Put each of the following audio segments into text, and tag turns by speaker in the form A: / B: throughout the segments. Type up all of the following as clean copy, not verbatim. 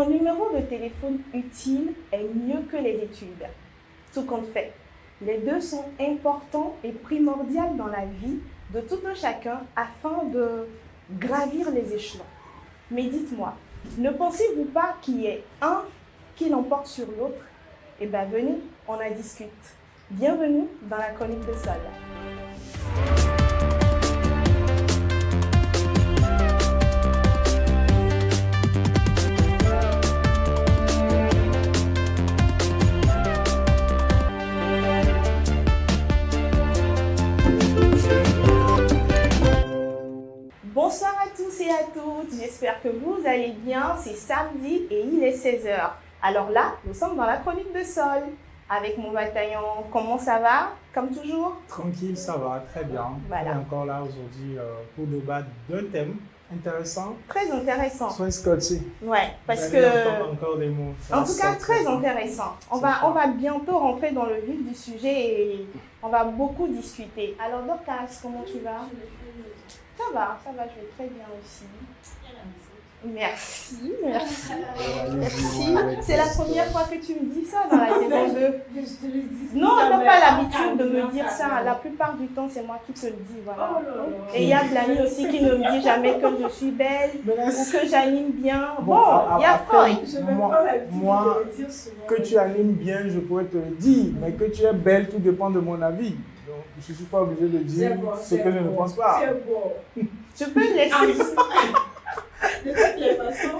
A: Un numéro de téléphone utile est mieux que les études. Tout compte fait. Les deux sont importants et primordiaux dans la vie de tout un chacun afin de gravir les échelons. Mais dites-moi, ne pensez-vous pas qu'il y ait un qui l'emporte sur l'autre? Eh bien, venez, on en discute. Bienvenue dans la chronique de Sol. Bonsoir à tous et à toutes, j'espère que vous allez bien. C'est samedi et il est 16h. Alors là, nous sommes dans la chronique de Sol avec mon bataillon. Comment ça va? Comme toujours?
B: Tranquille, ça va, très bien.
A: Voilà.
B: On est encore là aujourd'hui pour débattre d'un thème intéressant.
A: Très intéressant.
B: Sois scotché.
A: Ouais, parce
B: Vous allez
A: que...
B: entendre encore des mots.
A: En tout cas, très intéressant. On va bientôt rentrer dans le vif du sujet et on va beaucoup discuter. Alors Dorcas, comment tu vas? Ça va, je vais très bien aussi. Merci. C'est la première fois que tu me dis ça dans la saison 2. Non, on n'a pas l'habitude de me dire ça. La plupart du temps, c'est moi qui te le dis. Voilà. Et il y a Blani aussi qui ne me dit jamais que je suis belle ou que j'anime bien. Bon, il y a Foy.
B: Moi, que tu animes bien, je pourrais te le dire. Mais que tu es belle, tout dépend de mon avis. Donc, je ne suis pas obligée de dire ce que je ne pense pas.
A: Je peux le laisser.
C: De toutes les façons,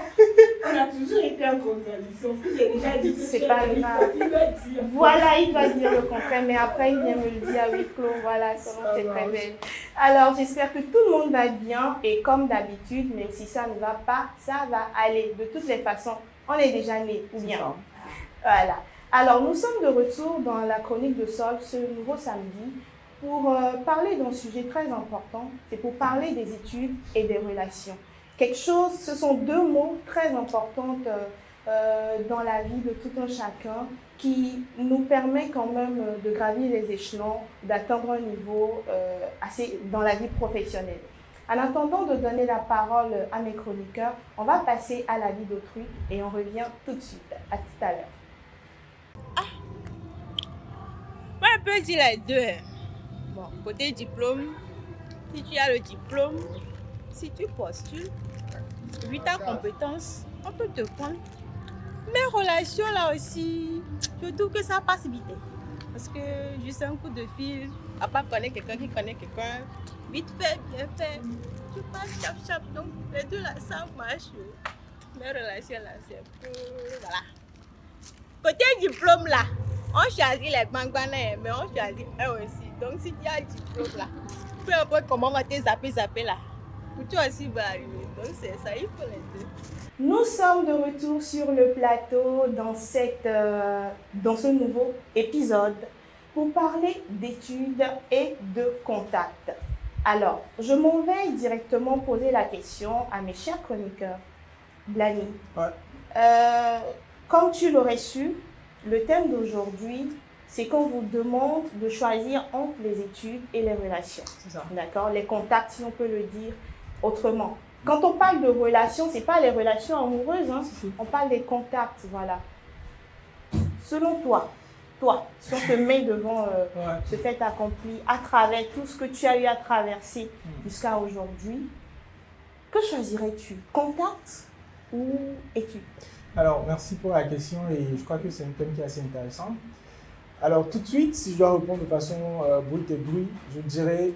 C: on a toujours été en contradiction. Si j'ai déjà dit que
A: c'est pas grave.
C: Il va dire.
A: Voilà, il va dire le contraire, mais après il vient me le dire à huis clos. Voilà, selon c'est très belle. Alors, j'espère que tout le monde va bien et comme d'habitude, même si ça ne va pas, ça va aller. De toutes les façons, on est déjà né, ou bien. Voilà. Alors, nous sommes de retour dans la chronique de Sol ce nouveau samedi pour parler d'un sujet très important. C'est pour parler des études et des relations. Ce sont deux mots très importants dans la vie de tout un chacun qui nous permet quand même de gravir les échelons, d'atteindre un niveau assez dans la vie professionnelle. En attendant de donner la parole à mes chroniqueurs, on va passer à la vie d'autrui et on revient tout de suite. À tout à l'heure.
D: Moi, un peu dire les deux. Bon, côté diplôme, si tu as le diplôme, si tu postules, vu ta compétence, on peut te prendre. Mes relations là aussi, je trouve que ça passe vite. Parce que juste un coup de fil, à part connaître quelqu'un qui connaît quelqu'un, vite fait, bien fait, tu passes chap. Donc les deux là, ça marche. Mes relations là, c'est un peu. Voilà. Côté diplôme là, on choisit les bangbanais, mais on choisit eux aussi. Donc si tu as un diplôme là, peu importe comment on va te zapper là. Pour toi aussi va arriver. Donc c'est ça, il faut les deux.
A: Nous sommes de retour sur le plateau dans ce nouveau épisode pour parler d'études et de contacts. Alors, je m'en vais directement poser la question à mes chers chroniqueurs. Blani, comme tu l'aurais su, le thème d'aujourd'hui, c'est qu'on vous demande de choisir entre les études et les relations.
B: C'est ça.
A: D'accord? Les contacts, si on peut le dire autrement. Quand on parle de relations, ce n'est pas les relations amoureuses, hein. On parle des contacts, voilà. Selon toi, si on te met devant ce fait accompli, à travers tout ce que tu as eu à traverser jusqu'à aujourd'hui, que choisirais-tu? Contact ou études?
B: Alors, merci pour la question et je crois que c'est un thème qui est assez intéressant. Alors, tout de suite, si je dois répondre de façon brute et bruit, je dirais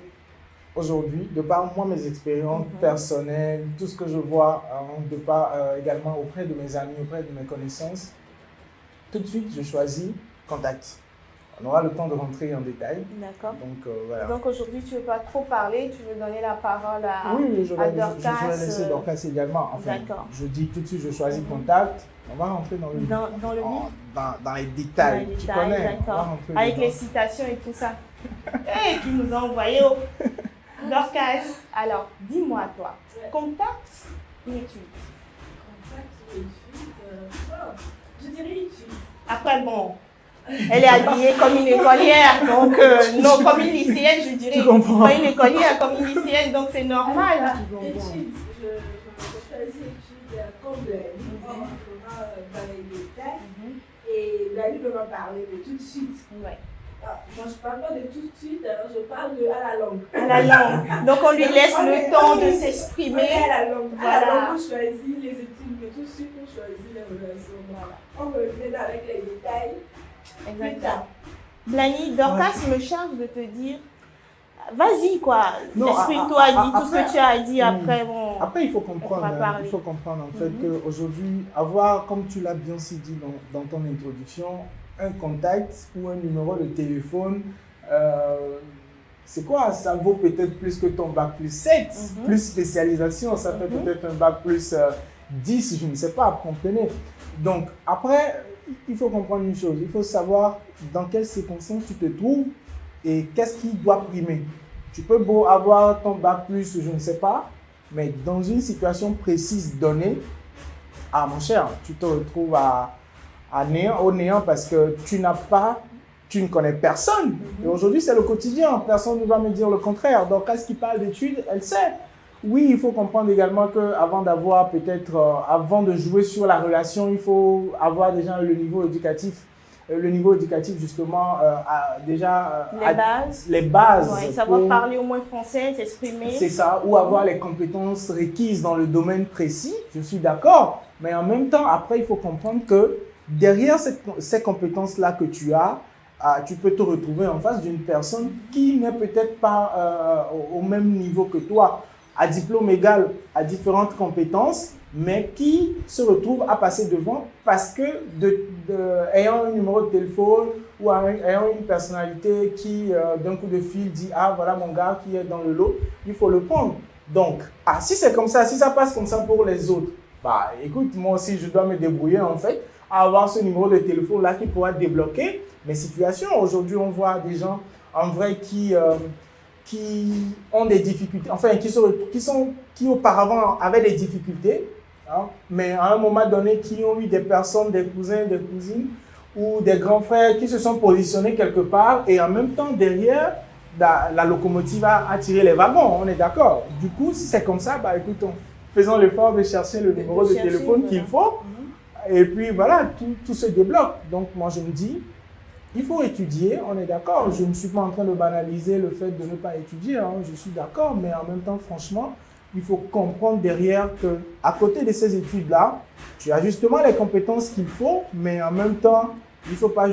B: aujourd'hui, de par moi, mes expériences personnelles, tout ce que je vois, de par également auprès de mes amis, auprès de mes connaissances, tout de suite, je choisis contact. On aura le temps de rentrer en détail.
A: D'accord.
B: Donc, voilà.
A: Donc aujourd'hui, tu ne veux pas trop parler, tu veux donner la parole à
B: je
A: à
B: vais
A: Dorcas.
B: laisser Dorcas également. Enfin,
A: D'accord.
B: je dis tout de suite, je choisis contact. On va rentrer dans le
A: Dans le vif.
B: dans les détails.
A: Dans les
B: Tu
A: détails,
B: connais.
A: d'accord. Avec les citations et tout ça. Et qui nous a envoyé au Dorcas. Alors, dis-moi toi, contact ou études?
C: Contact ou études, je dirais études.
A: Après, bon, elle est habillée comme une écolière, donc non, comme une lycéenne, je dirais.
B: Tu comprends.
A: Pas une écolière, comme une lycéenne, donc c'est normal.
C: Études, je choisis études comme on dans les détails. Et Dani peut m'en parler de tout de suite.
A: Ouais.
C: Ah, moi, je ne parle pas de tout de suite, alors je parle de à la langue.
A: À la langue. Donc, on lui laisse le temps de s'exprimer.
C: À la langue.
A: Voilà.
C: À la langue, on choisit les études, mais tout de suite, on choisit les relations. Voilà. On revient avec les détails.
A: Exactement. Blani, Dorcas me charge de te dire, vas-y quoi,
B: Non,
A: exprime-toi, dis tout ce que tu as dit,
B: oui.
A: après bon.
B: Après, il faut
A: on
B: comprendre,
A: va parler.
B: il faut comprendre en fait qu'aujourd'hui, avoir, comme tu l'as bien si dit dans ton introduction, un contact ou un numéro de téléphone, c'est quoi? Ça vaut peut-être plus que ton bac plus 7, plus spécialisation, ça fait peut-être un bac plus 10, je ne sais pas, vous comprenez? Donc, après, il faut comprendre une chose, il faut savoir dans quelles circonstances tu te trouves et qu'est-ce qui doit primer. Tu peux beau avoir ton bac plus, je ne sais pas, mais dans une situation précise donnée, ah mon cher, tu te retrouves au néant parce que tu ne connais personne. Et aujourd'hui, c'est le quotidien. Personne ne va me dire le contraire. Donc, quand ce qui parle d'études, elle sait. Oui, il faut comprendre également qu'avant d'avoir avant de jouer sur la relation, il faut avoir déjà le niveau éducatif. Le niveau éducatif, justement, les bases.
A: Ouais, savoir parler au moins français, s'exprimer.
B: C'est ça, ou avoir les compétences requises dans le domaine précis, je suis d'accord. Mais en même temps, après, il faut comprendre que derrière ces compétences-là que tu as, tu peux te retrouver en face d'une personne qui n'est peut-être pas au même niveau que toi, à diplôme égal, à différentes compétences, mais qui se retrouve à passer devant parce que ayant un numéro de téléphone ou ayant une personnalité qui d'un coup de fil dit « Ah, voilà mon gars qui est dans le lot, il faut le prendre ». Donc, si c'est comme ça, si ça passe comme ça pour les autres, bah écoute, moi aussi je dois me débrouiller en fait à avoir ce numéro de téléphone là qui pourra débloquer mes situations. Aujourd'hui, on voit des gens en vrai qui ont des difficultés, enfin qui auparavant avaient des difficultés, hein, mais à un moment donné qui ont eu des personnes, des cousins, des cousines ou des grands frères qui se sont positionnés quelque part et en même temps derrière la locomotive a tiré les wagons, on est d'accord. Du coup, si c'est comme ça, bah écoute, faisons l'effort de chercher le numéro de téléphone qu'il faut et puis voilà, tout se débloque. Donc moi je me dis, il faut étudier, on est d'accord. Je ne suis pas en train de banaliser le fait de ne pas étudier, hein, je suis d'accord, mais en même temps, franchement, il faut comprendre derrière qu'à côté de ces études-là, tu as justement les compétences qu'il faut, mais en même temps, il ne faut pas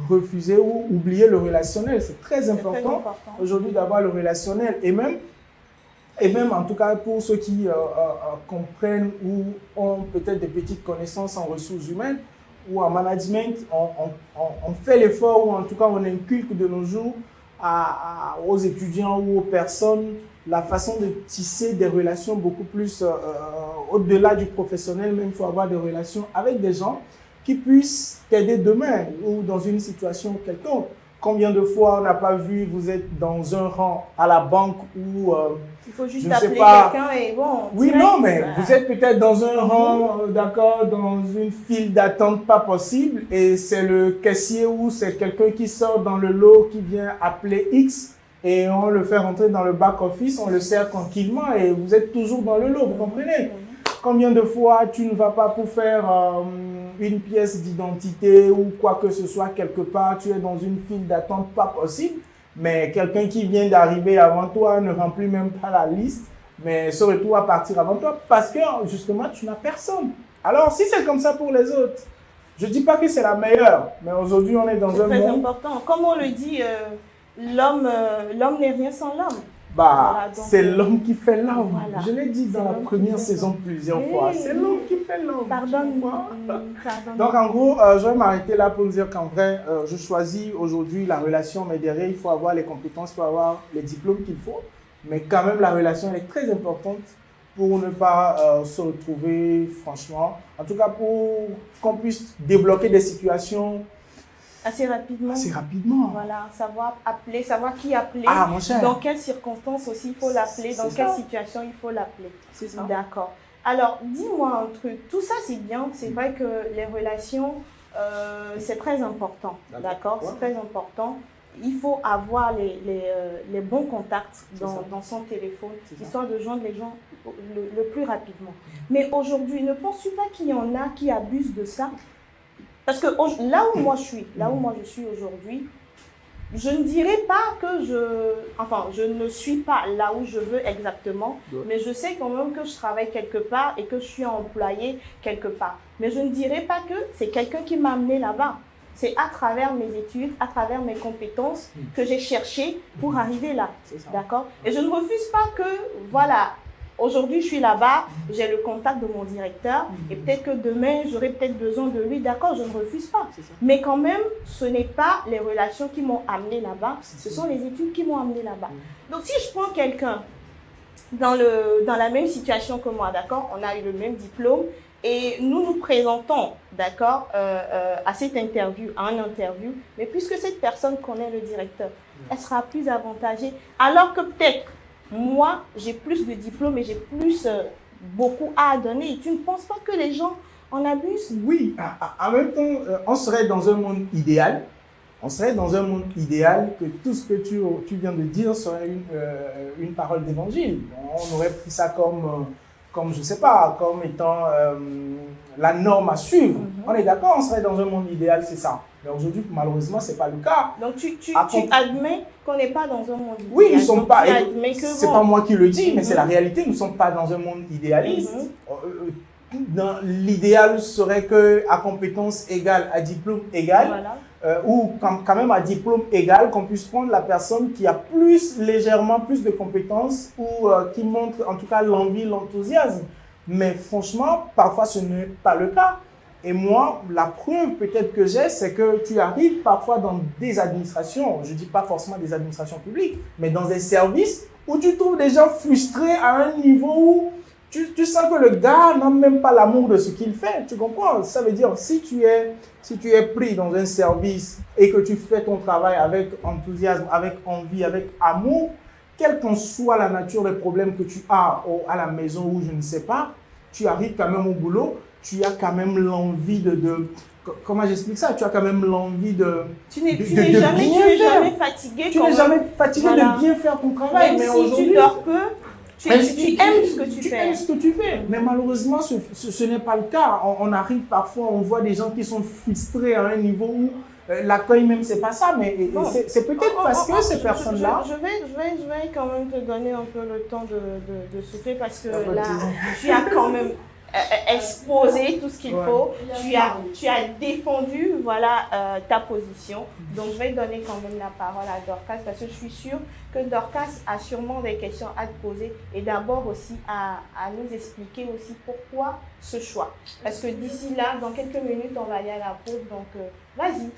B: refuser ou oublier le relationnel. C'est très important aujourd'hui d'avoir le relationnel. Et même en tout cas pour ceux qui comprennent ou ont peut-être des petites connaissances en ressources humaines, ou en management, on fait l'effort, ou en tout cas on inculque de nos jours aux étudiants ou aux personnes la façon de tisser des relations beaucoup plus au-delà du professionnel, même il faut avoir des relations avec des gens qui puissent t'aider demain ou dans une situation quelconque. Combien de fois on n'a pas vu, vous êtes dans un rang à la banque ou
A: il faut juste appeler quelqu'un et bon.
B: Oui, non, mais vous êtes peut-être dans un rang, d'accord, dans une file d'attente pas possible et c'est le caissier ou c'est quelqu'un qui sort dans le lot qui vient appeler X et on le fait rentrer dans le back-office, on le sert tranquillement et vous êtes toujours dans le lot, vous comprenez? Combien de fois tu ne vas pas pour faire une pièce d'identité ou quoi que ce soit quelque part, tu es dans une file d'attente pas possible, mais quelqu'un qui vient d'arriver avant toi ne remplit même pas la liste, mais se retrouve à partir avant toi parce que justement tu n'as personne. Alors si c'est comme ça pour les autres, je ne dis pas que c'est la meilleure, mais aujourd'hui on est dans un monde...
A: C'est très important. Comme on le dit, l'homme n'est rien sans l'homme.
B: Voilà, c'est l'homme qui fait l'homme.
A: Voilà.
B: Je l'ai dit dans la première saison plusieurs fois. C'est l'homme qui fait l'homme.
A: Pardonne-moi.
B: Donc en gros, je vais m'arrêter là pour dire qu'en vrai, je choisis aujourd'hui la relation, mais derrière, il faut avoir les compétences, il faut avoir les diplômes qu'il faut. Mais quand même, la relation, elle est très importante pour ne pas se retrouver, franchement, en tout cas pour qu'on puisse débloquer des situations
A: assez rapidement.
B: Assez rapidement.
A: Voilà, savoir appeler, savoir qui appeler,
B: mon cher.
A: dans quelles circonstances aussi il faut l'appeler, dans quelle situation il faut l'appeler.
B: C'est ça.
A: D'accord. Alors, dis-moi un truc, tout ça c'est bien, c'est vrai que les relations, c'est très important, d'accord? C'est très important. il faut avoir les bons contacts dans son téléphone, histoire de joindre les gens le plus rapidement. Mais aujourd'hui, ne penses-tu pas qu'il y en a qui abusent de ça? Parce que là où moi je suis aujourd'hui, je ne dirais pas que je ne suis pas là où je veux exactement, mais je sais quand même que je travaille quelque part et que je suis employée quelque part. Mais je ne dirais pas que c'est quelqu'un qui m'a amené là-bas. C'est à travers mes études, à travers mes compétences que j'ai cherché pour arriver là. D'accord? Et je ne refuse pas que, voilà, aujourd'hui je suis là-bas, j'ai le contact de mon directeur et peut-être que demain j'aurai peut-être besoin de lui. D'accord, je ne refuse pas. Mais quand même, ce n'est pas les relations qui m'ont amené là-bas, ce sont les études qui m'ont amené là-bas. Donc si je prends quelqu'un dans la même situation que moi, d'accord, on a eu le même diplôme, et nous nous présentons, d'accord, à cette interview, à un interview, mais puisque cette personne connaît le directeur, elle sera plus avantagée. Alors que peut-être, moi, j'ai plus de diplômes et j'ai plus, beaucoup à donner. Et tu ne penses pas que les gens en abusent?
B: Oui, en même temps, on serait dans un monde idéal. On serait dans un monde idéal que tout ce que tu viens de dire serait une parole d'évangile. On aurait pris ça comme je sais pas, comme étant la norme à suivre. On est d'accord, on serait dans un monde idéal, c'est ça. Mais aujourd'hui, malheureusement, c'est pas le cas.
A: Donc, tu admets qu'on n'est pas dans un monde idéal.
B: Oui, nous ne sommes pas.
A: C'est
B: pas moi qui le dis, mais c'est la réalité. Nous ne sommes pas dans un monde idéaliste. L'idéal serait qu'à compétence égale, à diplôme égal, ou quand même à diplôme égal, qu'on puisse prendre la personne qui a légèrement plus de compétences ou qui montre en tout cas l'envie, l'enthousiasme. Mais franchement, parfois ce n'est pas le cas. Et moi, la preuve peut-être que j'ai, c'est que tu arrives parfois dans des administrations, je ne dis pas forcément des administrations publiques, mais dans des services où tu trouves des gens frustrés à un niveau où tu sens que le gars n'a même pas l'amour de ce qu'il fait. Tu comprends? Ça veut dire, si tu es pris dans un service et que tu fais ton travail avec enthousiasme, avec envie, avec amour, quelle qu'en soit la nature des problèmes que tu as à la maison ou je ne sais pas, tu arrives quand même au boulot, tu as quand même l'envie comment j'explique ça? Tu as quand même l'envie de
A: Tu n'es jamais fatigué.
B: Tu n'es jamais fatigué de bien faire ton travail.
A: Même si tu dors peu, tu aimes ce que tu fais.
B: Tu aimes ce que tu fais. Mais malheureusement, ce n'est pas le cas. On arrive parfois, on voit des gens qui sont frustrés à un niveau où l'accueil même, c'est pas ça. Mais c'est peut-être parce que ces personnes-là...
A: Je vais quand même te donner un peu le temps de souffler parce que là, tu as quand même exposé tout ce qu'il faut. Tu as défendu ta position. Donc, je vais donner quand même la parole à Dorcas parce que je suis sûre que Dorcas a sûrement des questions à te poser et d'abord aussi à nous expliquer aussi pourquoi ce choix. Parce que d'ici là, dans quelques minutes, on va aller à la pause. Donc, vas-y,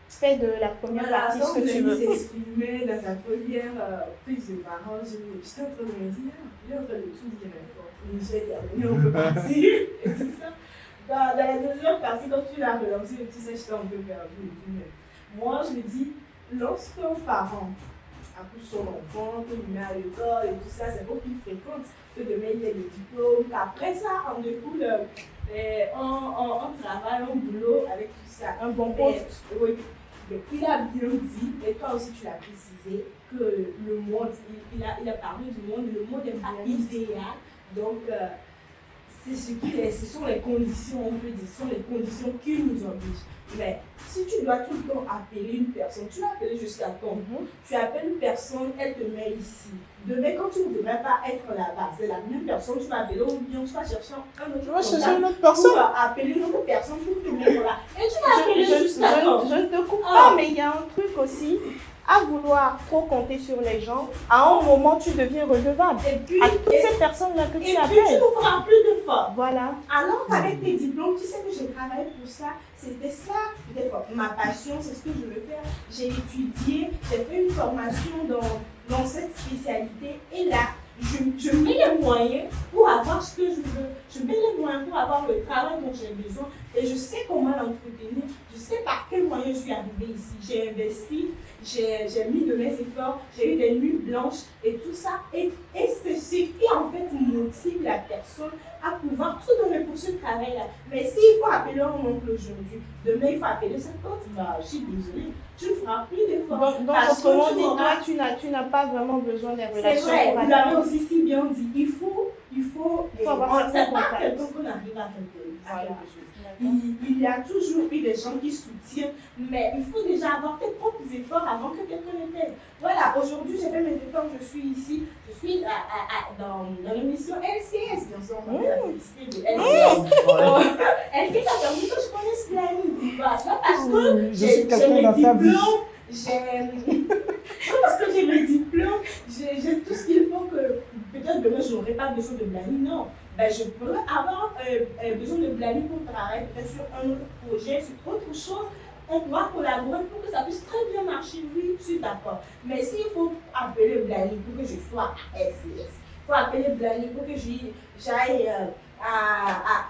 A: fais de la première partie ce que tu veux.
C: S'exprimer dans sa première prise de parole, j'étais en train de me dire, il est en train de tout dire. Je vais terminer, on peut partir et tout ça. Dans la deuxième partie, quand tu l'as relancé, tu sais, j'étais un peu perdue. Moi, je me dis, lorsqu'un parent accouche son enfant, qu'il met à l'école et tout ça, c'est pour qu'il fréquente, que demain il ait le diplôme, qu'après ça, on découle un travail, un boulot avec tout ça.
A: Un bon poste.
C: Oui. Mais il a bien dit, et toi aussi tu l'as précisé, que le monde, il a parlé du monde, le monde n'est pas idéal. Donc, ce sont les conditions, on peut dire, ce sont les conditions qui nous obligent. Mais si tu dois tout le temps appeler une personne, tu l'as appelée jusqu'à quand? Tu appelles une personne, elle te met ici. Demain, quand tu ne devrais pas être là-bas, c'est la même personne, tu vas appeler, ou bien tu vas chercher
B: une autre personne.
C: Tu vas appeler une autre personne pour te mettre là. Et tu vas appeler jusqu'à quand?
A: Je ne te coupe pas, mais il y a un truc aussi. À vouloir trop compter sur les gens, à un moment, tu deviens redevable.
C: Et puis,
A: à toutes ces personnes-là que tu appelles.
C: Et puis, tu n'ouvras plus de force.
A: Voilà.
C: Alors qu'avec tes diplômes, tu sais que j'ai travaillé pour ça. C'était ça, peut-être ma passion, c'est ce que je veux faire. J'ai étudié, j'ai fait une formation dans cette spécialité. Et là, je mets les moyens pour avoir ce que je veux. Je mets les moyens pour avoir le travail dont j'ai besoin. Et je sais comment l'entretenir. Je sais par par quel moyen je suis arrivée ici. J'ai investi, j'ai mis de mes efforts, j'ai eu des nuits blanches et tout ça. Et c'est ce qui en fait motive la personne à pouvoir tout donner pour ce travail-là. Mais s'il faut appeler un oncle aujourd'hui, demain il faut appeler sa tante, bah, je suis désolée, tu ne feras plus d'efforts.
A: Donc autrement dit, toi, tu n'as pas vraiment besoin des relations.
C: C'est vrai, vous l'avez aussi si bien dit. Il faut
A: avoir
C: c'est
A: certains
C: pas
A: contacts.
C: quelqu'un qu'on arrive à quelque chose.
A: D'accord.
C: Il y a toujours eu des gens qui soutiennent, mais il faut déjà avoir tes propres efforts avant que quelqu'un ne t'aide. Voilà, aujourd'hui j'ai fait mes efforts, je suis ici, je suis dans l'émission LCS, bien sûr, on va faire la publicité de LCS. LCS a permis que je connaisse Blani. Voilà, c'est pas parce que
B: Je suis quelqu'un dans ta vie.
C: Non, parce que j'ai mes diplômes, j'ai tout ce qu'il faut que peut-être demain je n'aurai pas besoin de Blani, non. Ben, je pourrais avoir besoin de Blani pour travailler peut-être sur un autre projet, sur autre chose. On doit collaborer pour que ça puisse très bien marcher. Oui, je suis d'accord. Mais s'il faut appeler Blani pour que je sois à SCS, il faut appeler Blani pour que j'aille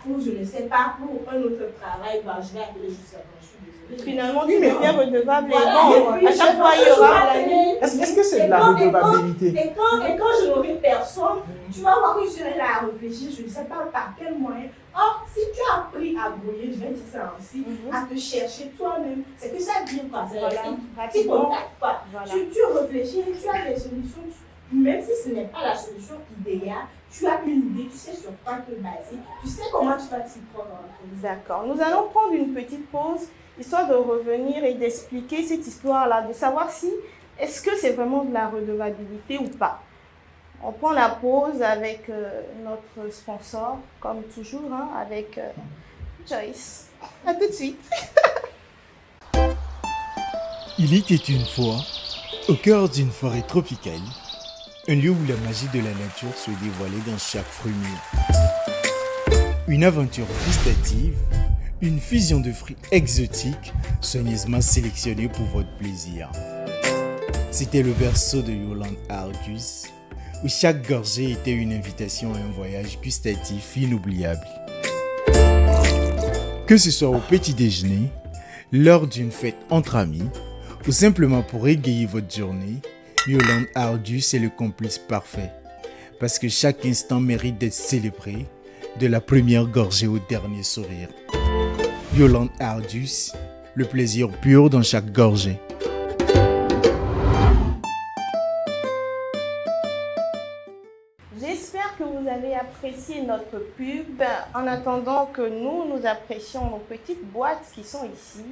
C: pour je ne sais pas, pour un autre travail, ben, je vais appeler juste avant. Je suis désolée.
A: Finalement, tu deviens redevable.
C: Voilà,
A: Et bon, à chaque fois, il y aura Blani.
B: Est-ce que c'est de la redevabilité?
C: Et quand je n'aurai personne, tu vas voir que je serai là à réfléchir, je ne sais pas par quel moyen. Or, si tu as appris à brouiller, je vais dire ça ainsi, à te chercher toi-même, c'est que ça vient pas. C'est
A: Voilà,
C: tu
A: rapidement.
C: contactes pas.
A: Voilà.
C: Tu réfléchis, tu as des solutions. Même si ce n'est pas la solution idéale, tu as une idée, tu sais sur quoi te baser, tu sais comment tu vas t'y prendre.
A: D'accord. Nous allons prendre une petite pause, histoire de revenir et d'expliquer cette histoire-là, de savoir si, est-ce que c'est vraiment de la redevabilité ou pas. On prend la pause avec notre sponsor, comme toujours, hein, avec Joyce. À tout de suite.
E: Il était une fois, au cœur d'une forêt tropicale, un lieu où la magie de la nature se dévoilait dans chaque fruit mûr. Une aventure gustative, une fusion de fruits exotiques soigneusement sélectionnés pour votre plaisir. C'était le berceau de Yolande Argus, où chaque gorgée était une invitation à un voyage gustatif inoubliable. Que ce soit au petit déjeuner, lors d'une fête entre amis, ou simplement pour égayer votre journée, Yolande Argus est le complice parfait. Parce que chaque instant mérite d'être célébré, de la première gorgée au dernier sourire. Yolande Argus, le plaisir pur dans chaque gorgée.
A: J'espère que vous avez apprécié notre pub. En attendant que nous apprécions nos petites boîtes qui sont ici.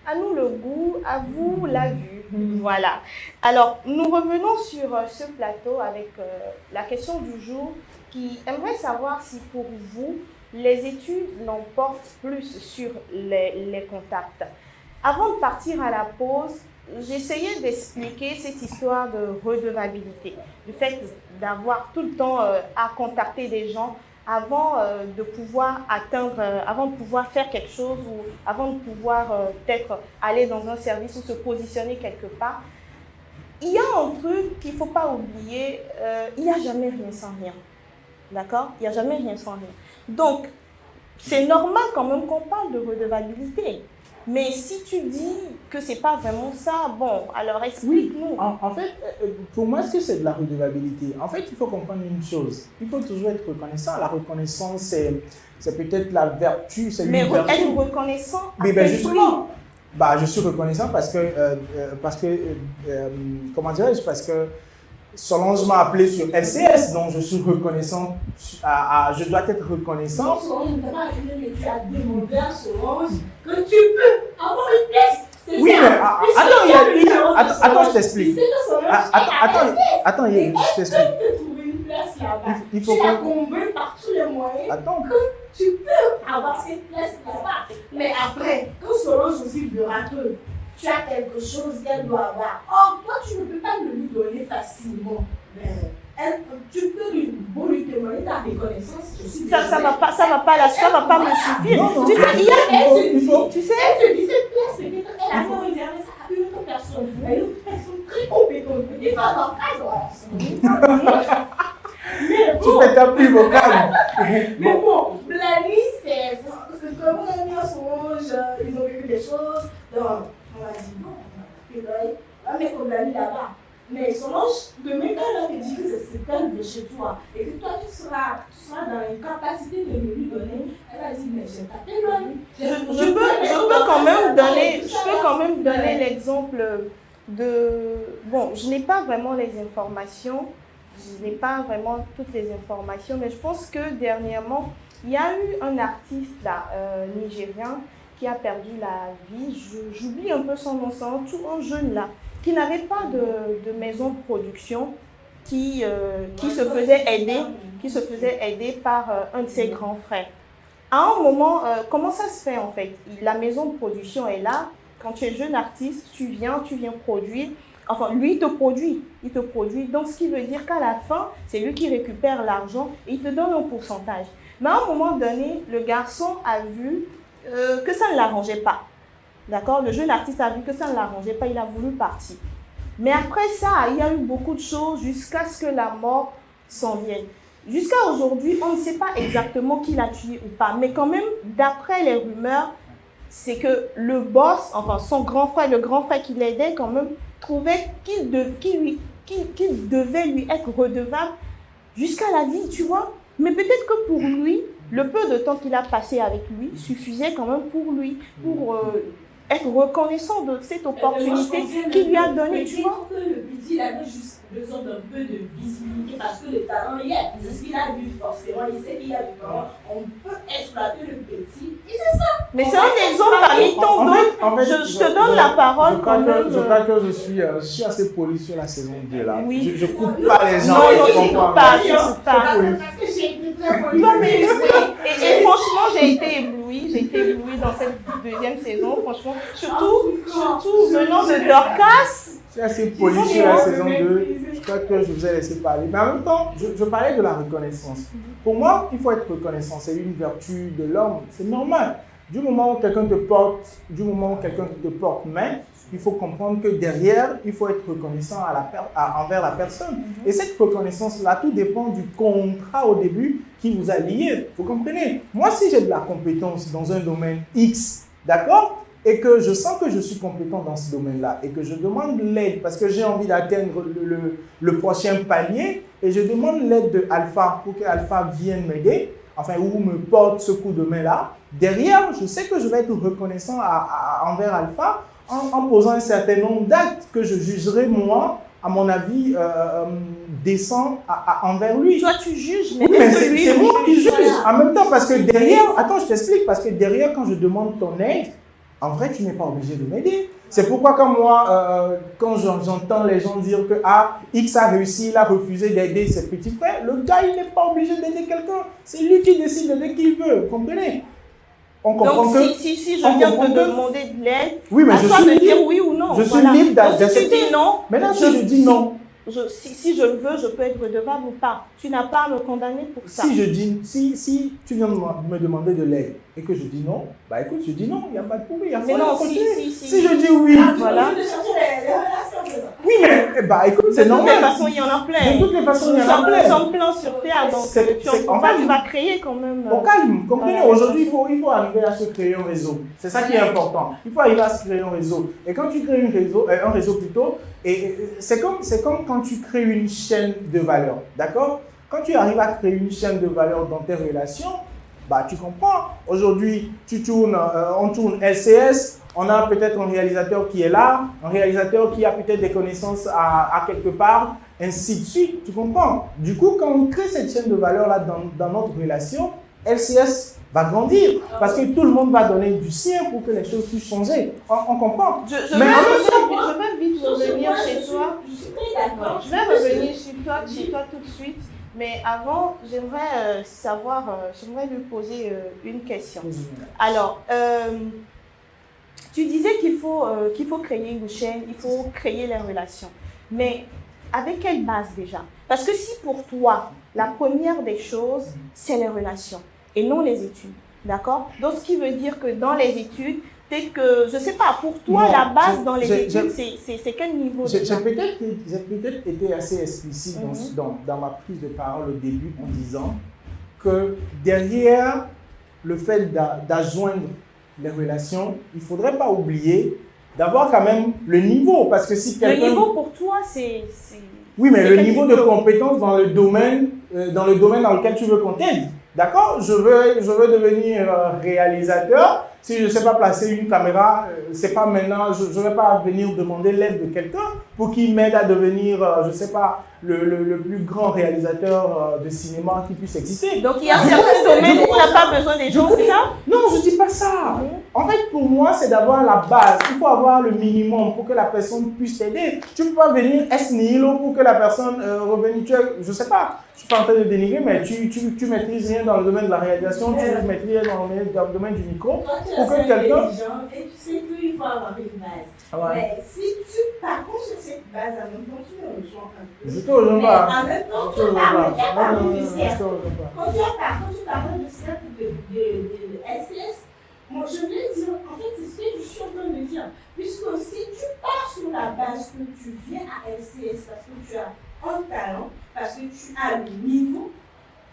A: À nous le goût, à vous la vue. Voilà. Alors, nous revenons sur ce plateau avec la question du jour qui aimerait savoir si pour vous, les études l'emportent plus sur les contacts. Avant de partir à la pause, j'essayais d'expliquer cette histoire de redevabilité. Le fait d'avoir tout le temps à contacter des gens avant de pouvoir avant de pouvoir faire quelque chose ou avant de pouvoir peut-être aller dans un service ou se positionner quelque part. Il y a un truc qu'il ne faut pas oublier, il n'y a jamais rien sans rien. D'accord? Il n'y a jamais rien sans rien. Donc, c'est normal quand même qu'on parle de redevabilité. Mais si tu dis que ce n'est pas vraiment ça, bon, alors explique-nous.
B: Oui, en fait, pour moi, est-ce que c'est de la redevabilité? En fait, il faut comprendre une chose. Il faut toujours être reconnaissant. La reconnaissance, c'est peut-être la vertu.
A: Mais
B: une vertu.
A: être reconnaissant à
B: Mais
A: quel
B: justement, je suis reconnaissant parce que comment dirais-je? Parce que Solange m'a appelé sur LCS, donc je suis reconnaissant. Je dois être reconnaissant.
C: Solange ne t'a pas appelé, mais tu as demandé à Solange que tu peux avoir une pièce.
B: Oui, mais attends, je t'explique. Attends, je t'explique.
C: Tu peux trouver une place là-bas.
B: Il faut
C: tu la convaincs par tous les moyens
B: Attends.
C: que tu peux avoir cette place là-bas. Mais après, quand Solange aussi verra que tu as quelque chose qu'elle doit avoir. Or, toi, tu ne peux pas le lui donner facilement. Mais tu peux lui témoigner ta reconnaissance.
A: Ça va pas me suffire.
B: Non,
A: Tu sais,
C: tu sais, elle te dit cette place, peut-être elle a fait réserver ça à une autre personne. Une autre personne très compétente. Peut-être pas dans le cas. Mais
B: Tu
C: bon,
B: fais ta pub au calme.
C: Blani, c'est comme on a mis en Solange, ils ont vécu peu des choses. Donc, on m'a dit, bon, on va mettre l'ami là-bas. Mais Solange, le mec là te dit que c'est quelqu'un de chez toi et que toi tu seras dans l'incapacité de lui donner. Elle a dit, mais j'ai tapé l'ami.
A: Je peux quand même donner l'exemple de... Bon, je n'ai pas vraiment les informations, je n'ai pas vraiment toutes les informations, mais je pense que dernièrement, il y a eu un artiste là, nigérien qui a perdu la vie. J'oublie un peu son nom, c'est un jeune là, qui n'avait pas de maison de production, qui se faisait aider par un de ses grands frères. À un moment, comment ça se fait en fait? La maison de production est là. Quand tu es jeune artiste, tu viens produire. Enfin, lui, il te produit. Donc, ce qui veut dire qu'à la fin, c'est lui qui récupère l'argent et il te donne un pourcentage. Mais à un moment donné, le garçon a vu que ça ne l'arrangeait pas. D'accord? Le jeune artiste a vu que ça ne l'arrangeait pas, il a voulu partir. Mais après ça, il y a eu beaucoup de choses jusqu'à ce que la mort s'en vienne. Jusqu'à aujourd'hui, on ne sait pas exactement qui l'a tué ou pas. Mais quand même, d'après les rumeurs, c'est que le boss, enfin son grand frère, le grand frère qui l'aidait quand même, trouvait qu'il devait lui être redevable jusqu'à la vie, tu vois. Mais peut-être que pour lui, le peu de temps qu'il a passé avec lui suffisait quand même pour lui, pour être reconnaissant de cette opportunité qu'il lui a donnée, tu vois.
C: Que le petit, il avait juste besoin d'un peu de visibilité parce que le talent y est. C'est ce qu'il a vu forcément, il sait qu'il y a du talent. On peut exploiter le petit et c'est ça.
A: Mais c'est un exemple parmi tant d'autres. Je te donne la parole.
B: Je crois que je suis assez poli sur la saison 2 là.
A: Oui.
B: Je coupe pas les gens.
A: Non, tu ne coupes pas.
C: Parce que j'ai été très polie.
A: Non, mais et franchement, j'ai été éblouie dans cette deuxième saison. Franchement, surtout venant de Dorcas.
B: Je suis assez poli sur la saison 2. Je crois que je vous ai laissé parler. Mais en même temps, je parlais de la reconnaissance. Pour moi, il faut être reconnaissant. C'est une vertu de l'homme. C'est normal. Du moment où quelqu'un te porte main, il faut comprendre que derrière, il faut être reconnaissant envers la personne. Et cette reconnaissance-là, tout dépend du contrat au début qui vous a lié. Vous comprenez? Moi, si j'ai de la compétence dans un domaine X, d'accord? Et que je sens que je suis compétent dans ce domaine-là et que je demande l'aide parce que j'ai envie d'atteindre le prochain palier et je demande l'aide de Alpha pour que Alpha vienne m'aider, enfin, ou me porte ce coup de main-là. Derrière, je sais que je vais être reconnaissant envers Alpha en posant un certain nombre d'actes que je jugerai, moi, à mon avis, décent envers lui.
A: Toi, tu juges, mais,
B: oui, mais c'est moi qui juge. En même temps, parce que derrière, attends, je t'explique, parce que derrière, quand je demande ton aide, en vrai, tu n'es pas obligé de m'aider. C'est pourquoi quand moi, quand j'entends les gens dire que X a réussi, il a refusé d'aider ses petits frères, le gars, il n'est pas obligé d'aider quelqu'un. C'est lui qui décide d'aider qui il veut. Vous comprenez? On comprend.
A: Donc,
B: que,
A: si je viens te demander de l'aide,
B: oui, mais je suis libre,
A: dire oui ou non.
B: Je suis libre d'accepter.
A: Si tu dis non,
B: maintenant, si je dis non,
A: si je le veux, je peux être redevable ou pas. Tu n'as pas à me condamner pour ça.
B: Si tu viens me demander de l'aide et que je dis non, bah écoute, je dis non, il n'y a pas de problème.
A: Mais non,
B: si je dis oui,
A: voilà.
B: Oui, mais bah écoute, c'est normal.
A: De toutes les façons, il y en a plein.
B: De toutes les façons, il y en a plein.
A: Nous sommes plein sur Terre, donc en fait, tu vas créer quand même.
B: Au calme, comprenez, aujourd'hui, il faut arriver à se créer un réseau. C'est ça qui est important. Il faut arriver à se créer un réseau. Et quand tu crées un réseau plutôt, et c'est comme quand tu crées une chaîne de valeur, d'accord? Quand tu arrives à créer une chaîne de valeur dans tes relations, bah tu comprends. Aujourd'hui, on tourne LCS, on a peut-être un réalisateur qui est là, un réalisateur qui a peut-être des connaissances à quelque part, ainsi de suite, tu comprends. Du coup, quand on crée cette chaîne de valeur là dans notre relation, LCS va grandir parce que tout le monde va donner du sien pour que les choses puissent changer. On comprend.
A: Je vais vite revenir chez toi. Je vais revenir chez toi tout de suite. Mais avant, j'aimerais j'aimerais lui poser une question. Alors, tu disais qu'il faut créer une chaîne, il faut créer les relations. Mais avec quelle base déjà? Parce que si pour toi, la première des choses, c'est les relations et non les études, d'accord? Donc, ce qui veut dire que dans les études, peut-être que, je ne sais pas, pour toi, non, la base dans les études, c'est quel niveau?
B: J'ai peut-être été assez explicite dans ma prise de parole au début en disant que derrière le fait d'adjoindre les relations, il ne faudrait pas oublier d'avoir quand même le niveau. Parce que si
A: Le
B: quelqu'un...
A: niveau pour toi, c'est...
B: Oui, mais
A: c'est
B: le
A: quel
B: niveau de
A: diplôme?
B: compétence dans le domaine dans lequel tu veux qu'on t'aide. D'accord? Je veux devenir réalisateur. Si je ne sais pas placer une caméra, c'est pas maintenant, je ne vais pas venir demander l'aide de quelqu'un pour qu'il m'aide à devenir, je ne sais pas, le plus grand réalisateur de cinéma qui puisse exister.
A: Donc, il y a certains domaines où on n'a pas besoin des gens, c'est ça?
B: Non, je ne dis pas ça. En fait, pour moi, c'est d'avoir la base. Il faut avoir le minimum pour que la personne puisse t'aider. Tu ne peux pas venir ex nihilo pour que la personne revienne. Je ne sais pas, je ne suis pas en train de dénigrer, mais tu maîtrises rien dans le domaine de la réalisation, tu maîtrises rien dans le domaine du micro.
C: Pour que quelqu'un... Et tu sais qu'il faut avoir une base.
B: Ouais.
C: Mais si tu pars sur cette base, en même temps, tu me rejoins un peu.
B: Je te rejoins pas.
C: En même temps,
B: Je te rejoins pas.
C: parles
B: Non,
C: du
B: je
C: cercle.
B: te rejoins pas.
C: Quand tu parles du cercle de SCS, moi je vais dire, en fait, c'est ce que je suis en train de dire. Puisque si tu pars sur la base que tu viens à SCS parce que tu as un talent, parce que tu as le niveau,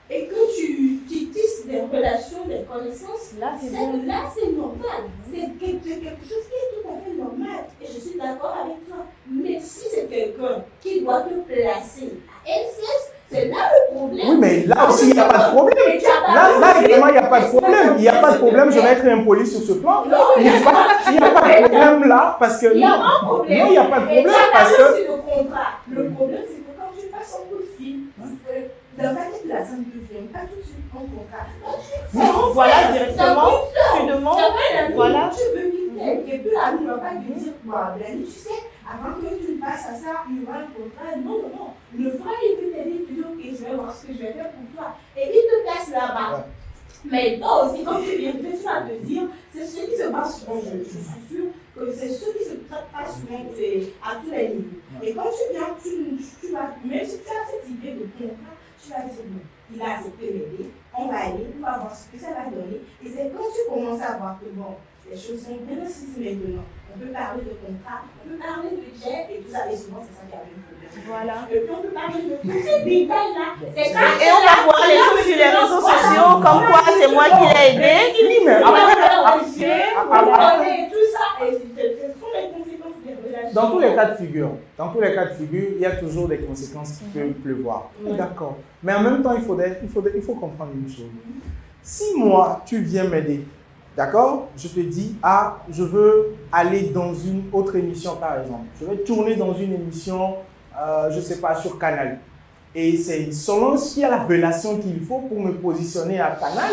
C: et que tu tisses des relations, des connaissances,
A: Là, c'est bon.
C: là, c'est normal. C'est quelque chose qui est tout à fait normal. Et je suis d'accord avec toi. Mais si c'est quelqu'un qui doit te placer à LCS, c'est là le problème.
B: Oui, mais là aussi, il n'y a pas de problème.
C: Mais tu as pas
B: Là,
C: compris.
B: évidemment, il n'y a pas de problème. Il n'y a pas de problème, je vais être impoli sur ce plan.
C: Non,
B: Il n'y a pas de problème là, parce que...
C: Il y a un problème.
B: Non, il n'y a pas de
C: Et tu
B: problème
C: as
B: parce
C: parlé
B: que...
C: aussi de contrat. Le problème, c'est que quand tu passes un coup de fil, dans ta tête, là, ça ne devient pas tout de suite un contrat.
A: Voilà, directement, tu demandes, voilà.
C: Tu veux qu'il t'aide. Et puis là, nous, on ne va pas lui dire, Blani, tu sais, avant que tu passes à ça, il y aura un contrat. Non, non. Le vrai, il peut t'aider plutôt que je vais voir ce que je vais faire pour toi. Et il te place là-bas. Mais toi aussi, quand tu viens, tu vas te dire, c'est ce qui se passe souvent, je suis sûre que c'est ce qui se passe souvent à tous les niveaux. Et quand tu viens, tu vas, même si tu as cette idée de contrat, tu vas dire, bon, il a accepté m'aider, on va aller, on va voir ce que ça va donner. Et c'est quand tu commences à voir que, bon, les choses sont bien aussi maintenant. On peut parler de contrat, on peut parler de jet et tout ça, et souvent c'est ça qui a le problème.
A: Voilà.
C: Et puis on peut parler de tous ces détails-là.
A: Et on va voir les choses sur les réseaux sociaux, comme quoi c'est moi qui l'ai aidé.
B: Oui, mais après,
C: tout ça, et ce sont les conséquences des relations.
B: dans tous les cas de figure, il y a toujours des conséquences qui peuvent pleuvoir. D'accord. Mais en même temps, il faut comprendre une chose. Si moi, tu viens m'aider, d'accord, je te dis, je veux aller dans une autre émission, par exemple. Je vais tourner dans une émission, je ne sais pas, sur Canal. Et c'est Solange qui a la relation qu'il faut pour me positionner à Canal.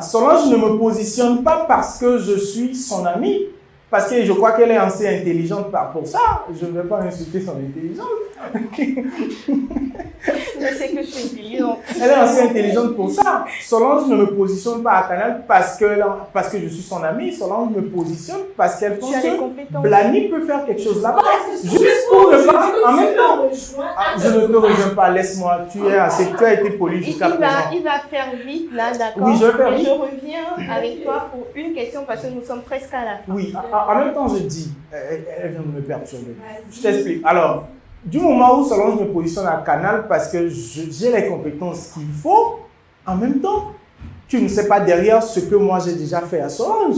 B: Solange ne me positionne pas parce que je suis son amie, parce que je crois qu'elle est assez intelligente pour ça. Je ne vais pas insulter son intelligence.
A: Je sais que je suis intelligente.
B: Elle est assez intelligente pour ça. Solange ne me positionne pas à Canal parce que je suis son amie. Solange me positionne parce qu'elle pense que Blani peut faire quelque chose là-bas. Juste pour ne pas... En même temps, je ne te rejoins pas. Laisse-moi. Tu as été poli jusqu'à présent.
A: Il va faire vite là, d'accord?
B: Oui, je vais faire vite.
A: Je reviens avec toi pour une question parce que nous sommes presque à la fin.
B: Oui, en même temps, je dis, elle vient de me perturber. Je t'explique. Alors, du moment où Solange me positionne à Canal parce que j'ai les compétences qu'il faut, en même temps, tu ne sais pas derrière ce que moi j'ai déjà fait à Solange.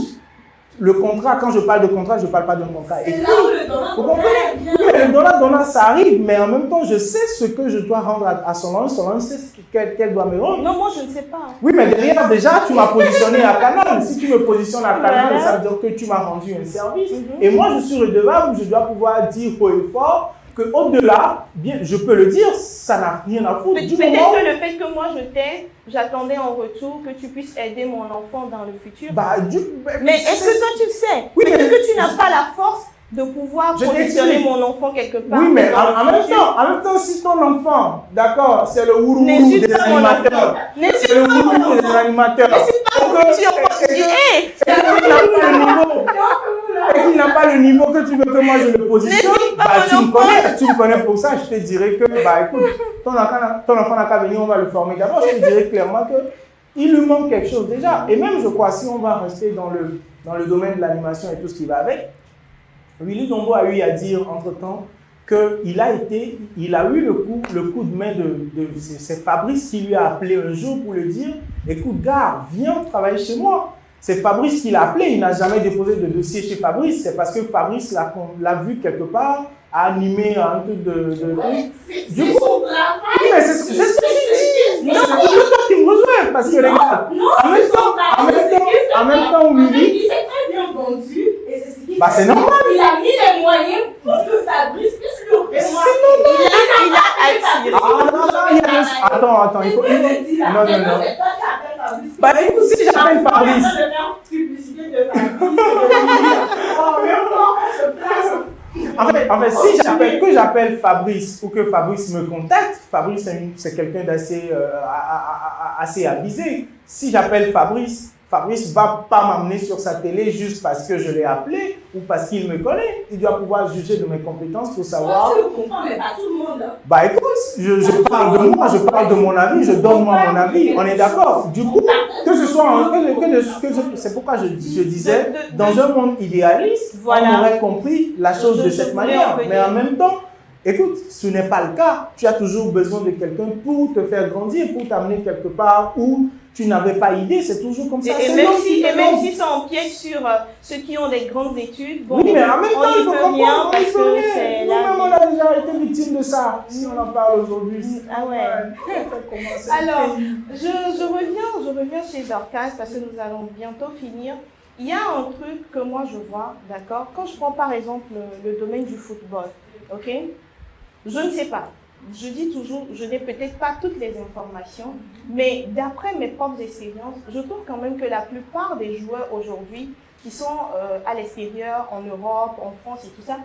B: Le contrat, quand je parle de contrat, je ne parle pas d'un contrat écrit. Vous comprenez? Oui, mais le donnant, ça arrive, mais en même temps, je sais ce que je dois rendre à Solange. Solange sait ce qu'elle doit me rendre.
A: Non, moi, je ne sais pas.
B: Oui, mais derrière, déjà, tu m'as positionné à Canal. Si tu me positionnes à Canal, ça veut dire que tu m'as rendu un service. Et moi, je suis redevable, je dois pouvoir dire haut et fort qu'au-delà, bien, je peux le dire, ça n'a rien à foutre.
A: Peut-être que le fait que moi je t'aide, j'attendais en retour que tu puisses aider mon enfant dans le futur. Mais est-ce que toi tu le sais?
B: Oui,
A: peut-être que tu n'as pas la force de pouvoir positionner mon enfant quelque part.
B: Oui, mais en même temps, si ton enfant, d'accord, c'est le ourou des animateurs. C'est le ourou des animateurs. Et qu'il n'a pas le niveau que tu veux que moi je le positionne, tu me connais pour ça, je te dirais que, écoute, ton enfant n'a qu'à venir, on va le former. D'abord, je te dirais clairement qu'il lui manque quelque chose déjà. Et même, je crois, si on va rester dans le domaine de l'animation et tout ce qui va avec, Willy Dombo a eu à dire entre-temps qu'il a eu le coup de main c'est Fabrice qui lui a appelé un jour pour lui dire, écoute, gars, viens travailler chez moi. C'est Fabrice qui l'a appelé, il n'a jamais déposé de dossier chez Fabrice. C'est parce que Fabrice l'a vu quelque part, a animé un truc de
C: Ouais,
B: du coup, oui, mais c'est ce que je dis. Non, c'est toi qui me rejoins. Parce que les gars, en même temps, Willy.
C: Il s'est très bien vendu et c'est ce qui
B: Bah, c'est normal.
C: Il a mis les moyens pour que Fabrice puisse le rejoindre.
A: Il a attiré.
B: Ah, non, attends, il faut. Non.
C: C'est toi qui appelles Fabrice.
B: Bah, écoute, si j'appelle Fabrice.
C: Je vais faire publicité de Fabrice. Oh, vraiment, on se place.
B: En fait, si j'appelle Fabrice ou que Fabrice me contacte, Fabrice c'est quelqu'un d'assez assez avisé. Si j'appelle Fabrice va pas m'amener sur sa télé juste parce que je l'ai appelé ou parce qu'il me connaît. Il doit pouvoir juger de mes compétences pour savoir.
C: Je comprends, mais pas tout le monde.
B: Bah écoute, je parle de moi, je parle de mon avis, je donne moi mon avis, on est d'accord. Du coup, que ce soit, c'est pourquoi je disais, dans un monde idéaliste,
A: Voilà.
B: on aurait compris la chose de cette manière. Mais en même temps, écoute, ce n'est pas le cas. Tu as toujours besoin de quelqu'un pour te faire grandir, pour t'amener quelque part où tu n'avais pas idée, c'est toujours comme ça.
A: Et même si ça empiète sur ceux qui ont des grandes études, bon,
B: oui, mais en même temps, il faut comprendre,
A: parce que c'est
B: nous-mêmes, on a déjà été victime de ça, si on en parle aujourd'hui.
A: Ah ouais. Alors, je reviens chez Dorcas parce que nous allons bientôt finir. Il y a un truc que moi je vois, d'accord? Quand je prends par exemple le domaine du football, ok? Je ne sais pas. Je dis toujours, je n'ai peut-être pas toutes les informations, mais d'après mes propres expériences, je trouve quand même que la plupart des joueurs aujourd'hui qui sont à l'extérieur, en Europe, en France et tout ça,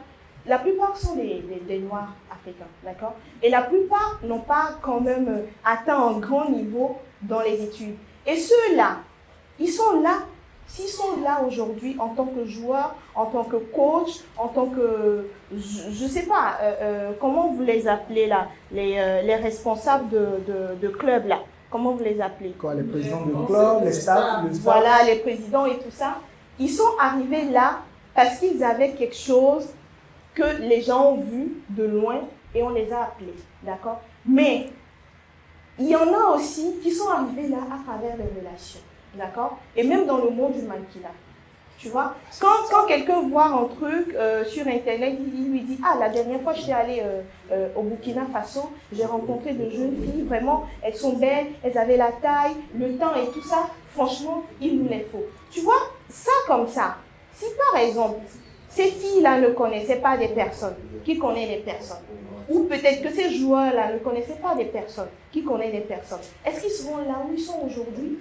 A: la plupart sont des Noirs africains, d'accord? Et la plupart n'ont pas quand même atteint un grand niveau dans les études. Et ceux-là, ils sont là. S'ils sont là aujourd'hui en tant que joueurs, en tant que coach, en tant que, je ne sais pas, comment vous les appelez là, les responsables de club là, comment vous les appelez?
B: Quoi, les présidents de club, les staffs, le staff.
A: Voilà, les présidents et tout ça. Ils sont arrivés là parce qu'ils avaient quelque chose que les gens ont vu de loin et on les a appelés, d'accord? Mais il y en a aussi qui sont arrivés là à travers les relations. D'accord? Et même dans le monde du mannequinat. Tu vois? Quand quelqu'un voit un truc sur Internet, il lui dit « Ah, la dernière fois, j'étais allée au Burkina Faso, j'ai rencontré de jeunes filles, vraiment, elles sont belles, elles avaient la taille, le temps et tout ça. Franchement, il nous les faut. » Tu vois? Ça comme ça. Si par exemple, ces filles-là ne connaissaient pas des personnes, qui connaissent les personnes? Ou peut-être que ces joueurs-là ne connaissaient pas des personnes, qui connaissent des personnes. Est-ce qu'ils seront là où ils sont aujourd'hui?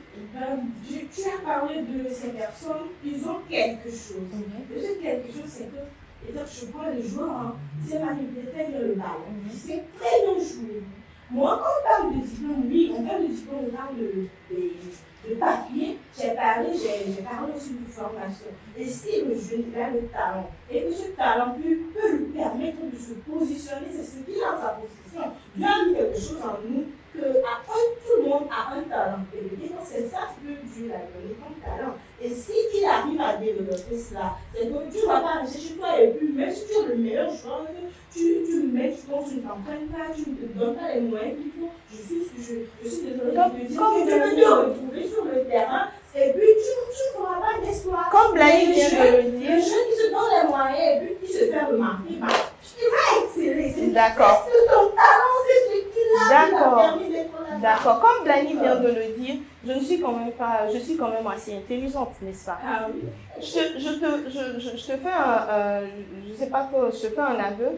C: Tu as parlé de ces personnes, ils ont quelque chose. Et ce quelque chose, c'est que, et donc je prends les joueurs, hein, c'est manipulé très bien le ballon. C'est très bien joué. Moi, quand on parle de diplôme, oui, on parle de diplôme, on parle de papier. J'ai parlé aussi de formation. Et si le jeune a le talent, et que ce talent peut lui permettre de se positionner, c'est ce qu'il a en sa position. Dieu a mis quelque chose en nous, que tout le monde a un talent. Et donc c'est ça que Dieu l'a donné comme talent. Et s'il arrive à développer cela, c'est que tu ne vas pas rester chez toi et puis même si tu es le meilleur joueur, tu le mets, tu ne t'entraînes pas, tu ne te donnes pas les moyens qu'il faut. Je suis désolée de te dire que tu peux te retrouver sur le terrain et puis tu ne feras pas d'espoir.
A: Comme Blaï vient de le dire.
C: Le jeune qui se donne les moyens et puis qui se fait remarquer, il va exceller.
A: D'accord.
C: C'est son talent, c'est ce qu'il a qui l'a permis d'être là.
A: D'accord. Comme Blaï vient de le dire, je suis quand même assez intelligente, n'est-ce pas?
C: Ah oui.
A: Je te fais je sais pas quoi, je te fais un aveu.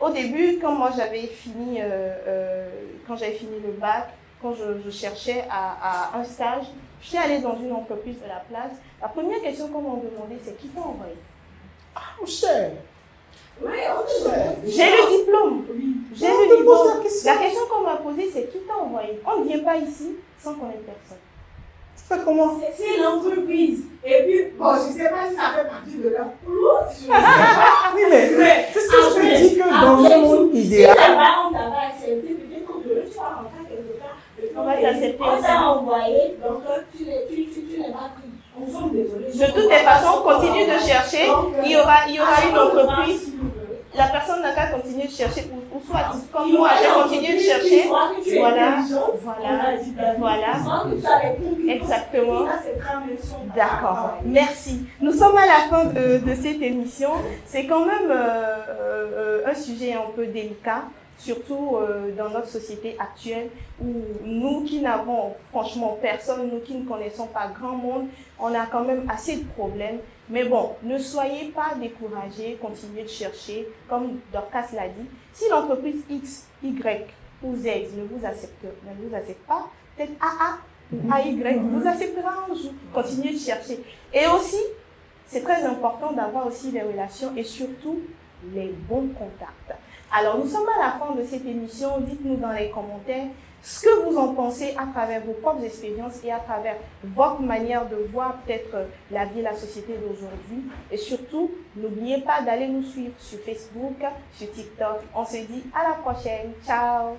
A: Au début, quand moi j'avais fini, quand j'avais fini le bac, quand je cherchais à un stage, je suis allée dans une entreprise de la place. La première question qu'on m'a demandé, c'est qui t'a envoyé?
B: Ah, mon cher.
C: Oui, on te demande.
A: J'ai le diplôme.
C: Oui.
A: J'ai le diplôme. La question qu'on m'a posée, c'est qui t'a envoyé? On ne vient pas ici sans connaître personne.
B: Tu fais comment?
C: C'est l'entreprise. Et puis, bon, je ne sais pas si ça fait partie de leur plot.
B: Oui, mais c'est ce que je te dis que dans un monde idéal.
C: Si on t'a pas accepté, peut-être que tu vas rentrer quelque part.
A: On va t'accepter
C: On
A: aussi.
C: t'a envoyé, donc tu n'es pas pris. On s'en désolé.
A: De toutes les façons, continue de chercher. Il y aura une entreprise. la personne n'a qu'à continuer de chercher, ou soit, comme moi, j'ai continué de chercher. Voilà, exactement. D'accord, merci. Nous sommes à la fin de cette émission. C'est quand même un sujet un peu délicat, surtout dans notre société actuelle, où nous qui n'avons franchement personne, nous qui ne connaissons pas grand monde, on a quand même assez de problèmes. Mais bon, ne soyez pas découragés, continuez de chercher, comme Dorcas l'a dit. Si l'entreprise X, Y ou Z ne vous accepte pas, peut-être AA ou AY vous acceptera un jour. Continuez de chercher. Et aussi, c'est très important d'avoir aussi des relations et surtout les bons contacts. Alors, nous sommes à la fin de cette émission. Dites-nous dans les commentaires ce que vous en pensez à travers vos propres expériences et à travers votre manière de voir peut-être la vie et la société d'aujourd'hui. Et surtout, n'oubliez pas d'aller nous suivre sur Facebook, sur TikTok. On se dit à la prochaine. Ciao!